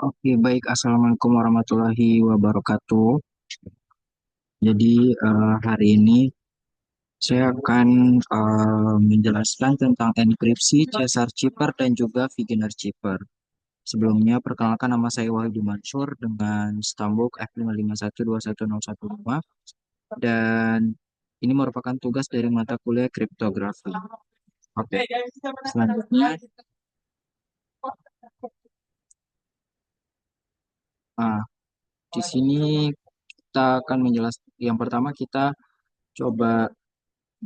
Oke, baik. Assalamualaikum warahmatullahi wabarakatuh. Jadi, hari ini saya akan menjelaskan tentang enkripsi, Caesar Chipper, dan juga Beginner Chipper. Sebelumnya, perkenalkan nama saya Wahyu Mansur dengan stambuk F551210115 dan ini merupakan tugas dari mata kuliah kriptografi. Oke, selanjutnya, ah, di sini kita akan menjelaskan. Yang pertama kita coba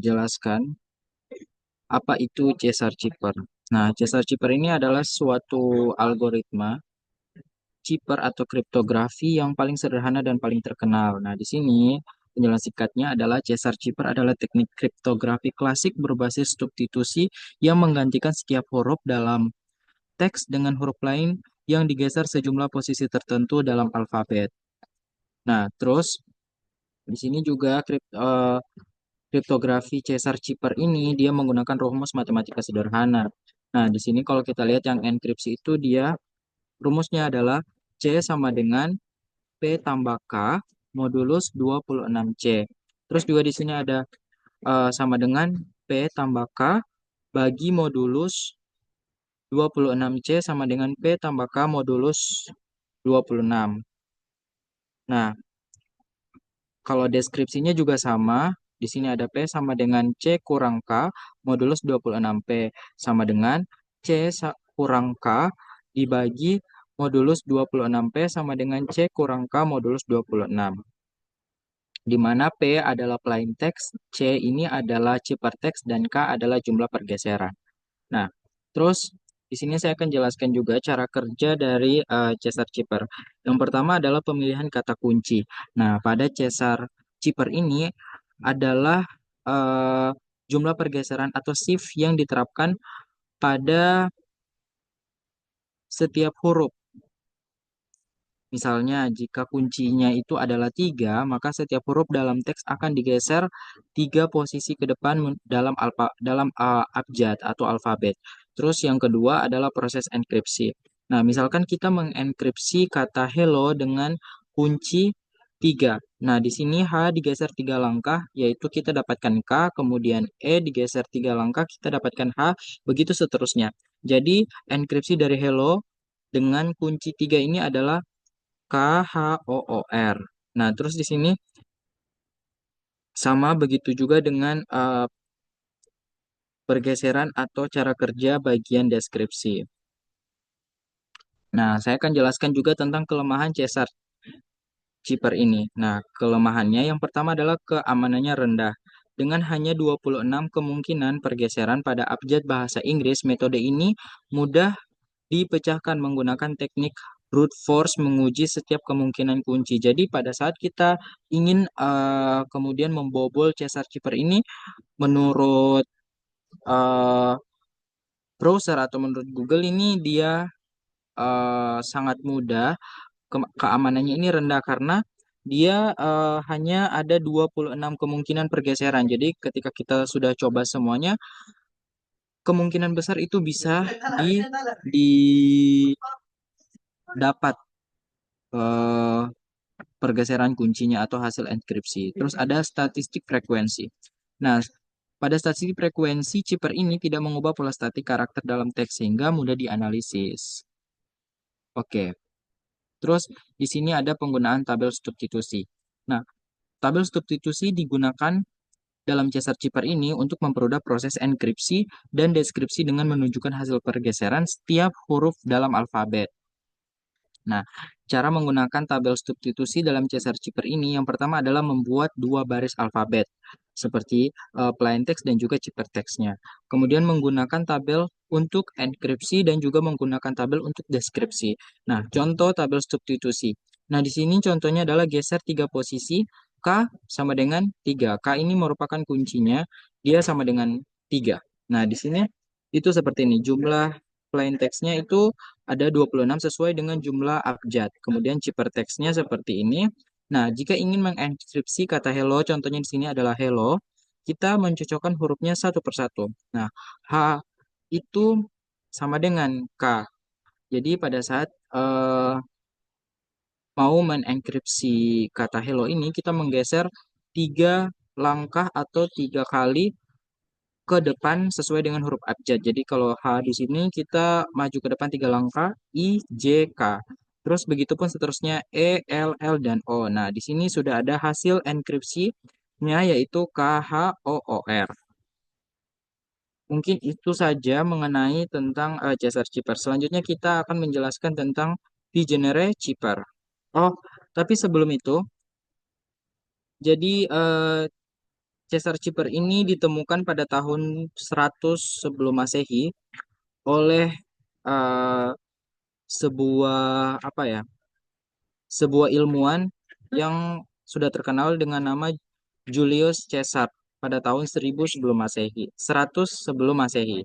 jelaskan apa itu Caesar Chipper. Nah, Caesar Chipper ini adalah suatu algoritma Chipper atau kriptografi yang paling sederhana dan paling terkenal. Nah, di sini penjelasan singkatnya adalah Caesar Chipper adalah teknik kriptografi klasik berbasis substitusi yang menggantikan setiap huruf dalam teks dengan huruf lain yang digeser sejumlah posisi tertentu dalam alfabet. Nah, terus di sini juga kriptografi Caesar Chipper ini dia menggunakan rumus matematika sederhana. Nah, di sini kalau kita lihat yang enkripsi itu dia rumusnya adalah C sama dengan P tambah K modulus 26C. Terus juga di sini ada sama dengan P tambah K bagi modulus 26C sama dengan P tambah K modulus 26. Nah, kalau deskripsinya juga sama, di sini ada P sama dengan C kurang K modulus 26P sama dengan kurang K dibagi modulus 26P sama dengan C kurang K modulus 26. Di mana P adalah plain text, C ini adalah ciphertext, dan K adalah jumlah pergeseran. Nah, terus di sini saya akan jelaskan juga cara kerja dari Caesar Chipper. Yang pertama adalah pemilihan kata kunci. Nah, pada Caesar Chipper ini adalah eh, jumlah pergeseran atau shift yang diterapkan pada setiap huruf. Misalnya, jika kuncinya itu adalah 3, maka setiap huruf dalam teks akan digeser 3 posisi ke depan dalam abjad atau alfabet. Terus yang kedua adalah proses enkripsi. Nah, misalkan kita mengenkripsi kata hello dengan kunci 3. Nah, di sini H digeser 3 langkah, yaitu kita dapatkan K, kemudian E digeser 3 langkah, kita dapatkan H, begitu seterusnya. Jadi, enkripsi dari hello dengan kunci 3 ini adalah KHOOR. Nah, terus di sini sama begitu juga dengan pergeseran atau cara kerja bagian deskripsi. Nah, saya akan jelaskan juga tentang kelemahan Caesar Chipper ini. Nah, kelemahannya yang pertama adalah keamanannya rendah. Dengan hanya 26 kemungkinan pergeseran pada abjad bahasa Inggris, metode ini mudah dipecahkan menggunakan teknik brute force menguji setiap kemungkinan kunci. Jadi pada saat kita ingin kemudian membobol Caesar Chipper ini menurut uh, browser atau menurut Google ini dia sangat mudah. Keamanannya ini rendah karena dia hanya ada 26 kemungkinan pergeseran. Jadi ketika kita sudah coba semuanya, kemungkinan besar itu bisa didapat eh, pergeseran kuncinya atau hasil enkripsi. Terus ada statistik frekuensi. Nah, pada statistik frekuensi, chipper ini tidak mengubah pola statik karakter dalam teks sehingga mudah dianalisis. Oke, terus di sini ada penggunaan tabel substitusi. Nah, tabel substitusi digunakan dalam Caesar chipper ini untuk mempermudah proses enkripsi dan deskripsi dengan menunjukkan hasil pergeseran setiap huruf dalam alfabet. Nah, cara menggunakan tabel substitusi dalam Caesar Chipper ini yang pertama adalah membuat dua baris alfabet seperti plain text dan juga ciphertextnya. Kemudian menggunakan tabel untuk enkripsi dan juga menggunakan tabel untuk deskripsi. Nah, contoh tabel substitusi. Nah, di sini contohnya adalah geser tiga posisi K sama dengan 3. K ini merupakan kuncinya, dia sama dengan 3. Nah, di sini itu seperti ini. Jumlah plain text-nya itu ada 26 sesuai dengan jumlah abjad. Kemudian ciphertext-nya seperti ini. Nah, jika ingin mengenkripsi kata hello, contohnya di sini adalah hello, kita mencocokkan hurufnya satu persatu. Nah, H itu sama dengan K. Jadi pada saat mau menenkripsi kata hello ini, kita menggeser 3 langkah atau 3 kali ke depan sesuai dengan huruf abjad. Jadi kalau H di sini kita maju ke depan 3 langkah, I, J, K. Terus begitupun seterusnya E, L, L, dan O. Nah, di sini sudah ada hasil enkripsinya yaitu K, H, O, O, R. Mungkin itu saja mengenai tentang Caesar Chipper. Selanjutnya kita akan menjelaskan tentang Vigenere Chipper. Oh, tapi sebelum itu, jadi Caesar Chipper ini ditemukan pada tahun 100 sebelum Masehi oleh eh, sebuah apa ya? Sebuah ilmuwan yang sudah terkenal dengan nama Julius Caesar pada tahun 1000 sebelum Masehi, 100 sebelum Masehi.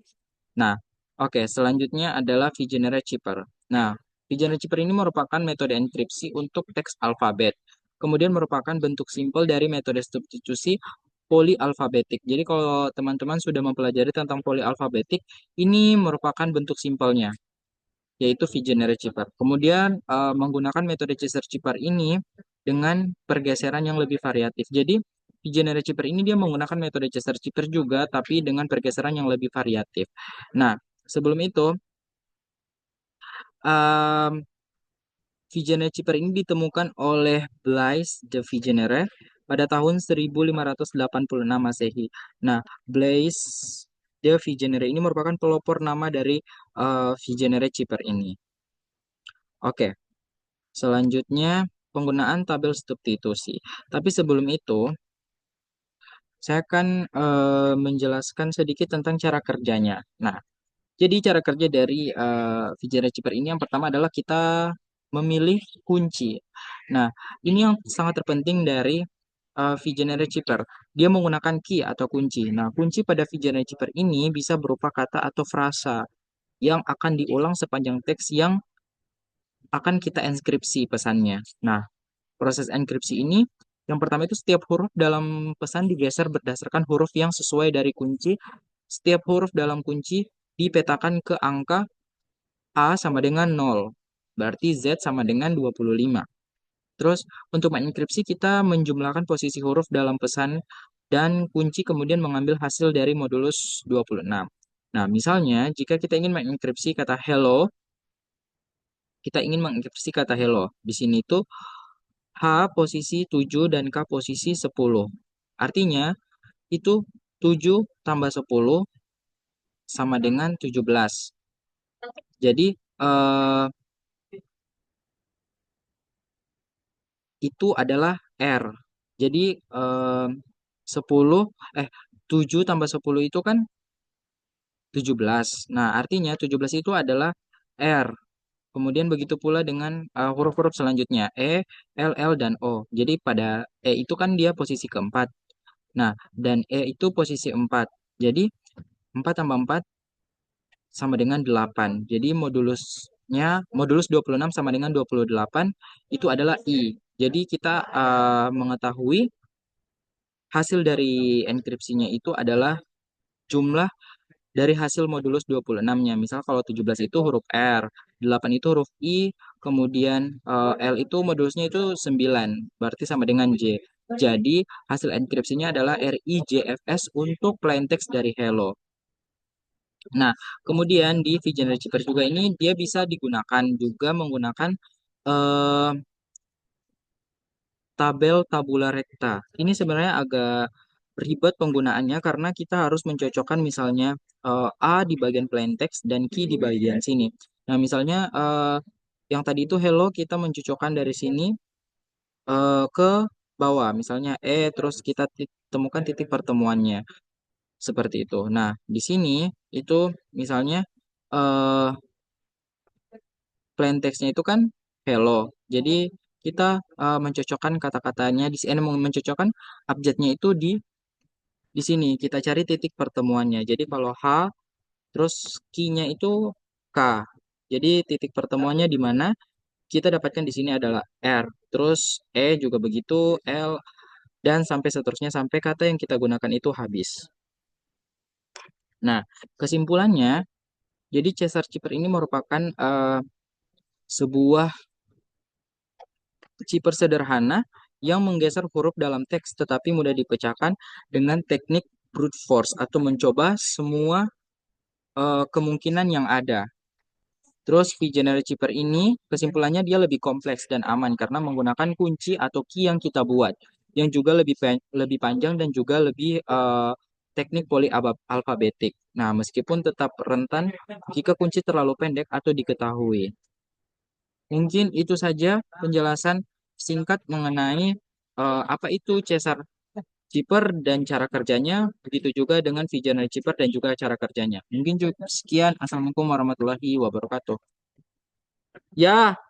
Nah, oke, selanjutnya adalah Vigenere Chipper. Nah, Vigenere Chipper ini merupakan metode enkripsi untuk teks alfabet. Kemudian merupakan bentuk simpel dari metode substitusi polyalfabetik. Jadi kalau teman-teman sudah mempelajari tentang polyalfabetik, ini merupakan bentuk simpelnya, yaitu Vigenere Chipper. Kemudian menggunakan metode Caesar-Chipper ini dengan pergeseran yang lebih variatif. Jadi Vigenere Chipper ini dia menggunakan metode Caesar-Chipper juga, tapi dengan pergeseran yang lebih variatif. Nah, sebelum itu, um, Vigenere Chipper ini ditemukan oleh Blaise de Vigenere pada tahun 1586 Masehi. Nah, Blaise de Vigenere ini merupakan pelopor nama dari Vigenere Chipper ini. Oke. Selanjutnya, penggunaan tabel substitusi. Tapi sebelum itu, saya akan menjelaskan sedikit tentang cara kerjanya. Nah, jadi cara kerja dari VJ Receiver ini yang pertama adalah kita memilih kunci. Nah, ini yang sangat terpenting dari VJ Receiver. Dia menggunakan key atau kunci. Nah, kunci pada VJ Receiver ini bisa berupa kata atau frasa yang akan diulang sepanjang teks yang akan kita enskripsi pesannya. Nah, proses enkripsi ini, yang pertama itu setiap huruf dalam pesan digeser berdasarkan huruf yang sesuai dari kunci. Setiap huruf dalam kunci dipetakan ke angka A sama dengan 0. Berarti Z sama dengan 25. Terus untuk mengenkripsi kita menjumlahkan posisi huruf dalam pesan dan kunci kemudian mengambil hasil dari modulus 26. Nah, misalnya jika kita ingin mengenkripsi kata hello, kita ingin mengenkripsi kata hello. Di sini tuh H posisi 7 dan K posisi 10. Artinya itu 7 tambah 10 sama dengan 17. Jadi itu adalah R. Jadi 10 eh 7 tambah 10 itu kan 17. Nah, artinya 17 itu adalah R. Kemudian begitu pula dengan huruf-huruf selanjutnya E, L, L, dan O. Jadi pada E itu kan dia posisi keempat. Nah, dan E itu posisi 4. Jadi 4 tambah 4 sama dengan 8. Jadi modulus 26 sama dengan 28 itu adalah I. Jadi kita mengetahui hasil dari enkripsinya itu adalah jumlah dari hasil modulus 26-nya. Misal kalau 17 itu huruf R, 8 itu huruf I, kemudian L itu modulusnya itu 9, berarti sama dengan J. Jadi hasil enkripsinya adalah RIJFS untuk plain text dari hello. Nah, kemudian di Vision Receiver juga ini dia bisa digunakan juga menggunakan eh, tabel tabula recta. Ini sebenarnya agak ribet penggunaannya karena kita harus mencocokkan misalnya A di bagian plain text dan key di bagian sini. Nah, misalnya yang tadi itu hello kita mencocokkan dari sini ke bawah, misalnya terus kita temukan titik pertemuannya seperti itu. Nah, di sini itu misalnya eh plain text-nya itu kan hello. Jadi kita mencocokkan kata-katanya di sini, mencocokkan abjadnya itu di sini. Kita cari titik pertemuannya. Jadi kalau H, terus key-nya itu K. Jadi titik pertemuannya di mana? Kita dapatkan di sini adalah R. Terus E juga begitu, L, dan sampai seterusnya sampai kata yang kita gunakan itu habis. Nah, kesimpulannya, jadi Caesar Chipper ini merupakan sebuah chipper sederhana yang menggeser huruf dalam teks tetapi mudah dipecahkan dengan teknik brute force atau mencoba semua kemungkinan yang ada. Terus V-Generate Chipper ini kesimpulannya dia lebih kompleks dan aman karena menggunakan kunci atau key yang kita buat yang juga lebih panjang dan juga lebih teknik polyalfabetik. Nah, meskipun tetap rentan jika kunci terlalu pendek atau diketahui. Mungkin itu saja penjelasan singkat mengenai apa itu Caesar Chipper dan cara kerjanya, begitu juga dengan V-Generate Chipper dan juga cara kerjanya. Mungkin sekian. Assalamualaikum warahmatullahi wabarakatuh. Ya.